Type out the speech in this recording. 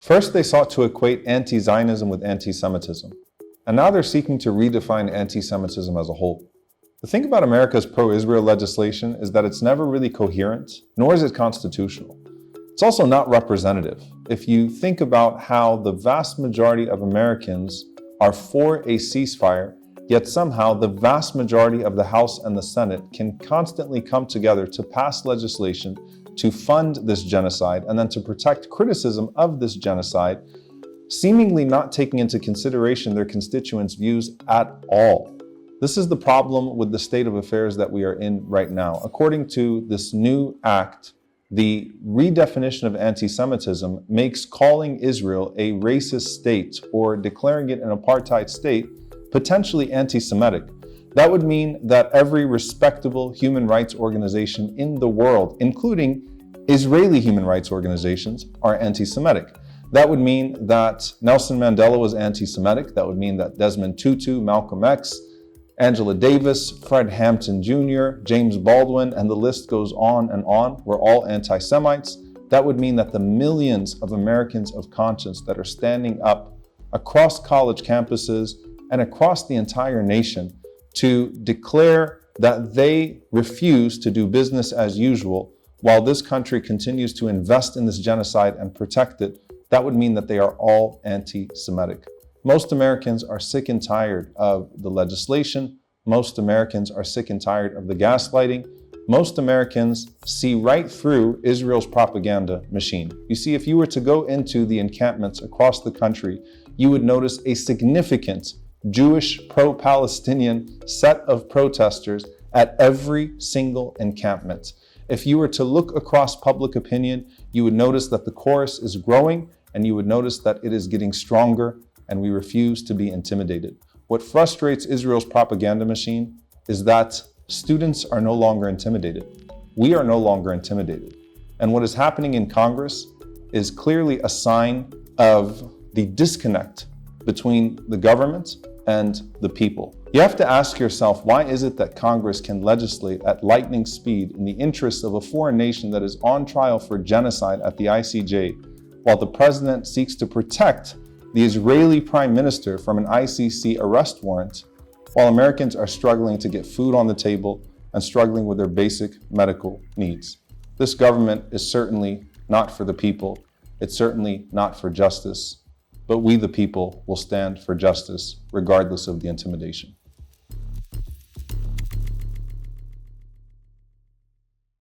First, they sought to equate anti-Zionism with anti-Semitism, and now they're seeking to redefine anti-Semitism as a whole. The thing about America's pro-Israel legislation is that it's never really coherent, nor is it constitutional. It's also not representative. If you think about how the vast majority of Americans are for a ceasefire, yet somehow the vast majority of the House and the Senate can constantly come together to pass legislation to fund this genocide and then to protect criticism of this genocide, seemingly not taking into consideration their constituents' views at all. This is the problem with the state of affairs that we are in right now. According to this new act, the redefinition of anti-Semitism makes calling Israel a racist state or declaring it an apartheid state potentially anti-Semitic. That would mean that every respectable human rights organization in the world, including Israeli human rights organizations, are anti-Semitic. That would mean that Nelson Mandela was anti-Semitic. That would mean that Desmond Tutu, Malcolm X, Angela Davis, Fred Hampton Jr., James Baldwin, and the list goes on and on, were all anti-Semites. That would mean that the millions of Americans of conscience that are standing up across college campuses and across the entire nation to declare that they refuse to do business as usual while this country continues to invest in this genocide and protect it, that would mean that they are all anti-Semitic. Most Americans are sick and tired of the legislation. Most Americans are sick and tired of the gaslighting. Most Americans see right through Israel's propaganda machine. You see, if you were to go into the encampments across the country, you would notice a significant Jewish pro-Palestinian set of protesters at every single encampment. If you were to look across public opinion, you would notice that the chorus is growing, and you would notice that it is getting stronger, and we refuse to be intimidated. What frustrates Israel's propaganda machine is that students are no longer intimidated. We are no longer intimidated. And what is happening in Congress is clearly a sign of the disconnect between the government and the people. You have to ask yourself, why is it that Congress can legislate at lightning speed in the interests of a foreign nation that is on trial for genocide at the ICJ, while the president seeks to protect the Israeli prime minister from an ICC arrest warrant, while Americans are struggling to get food on the table and struggling with their basic medical needs? This government is certainly not for the people. It's certainly not for justice. But we, the people, will stand for justice regardless of the intimidation.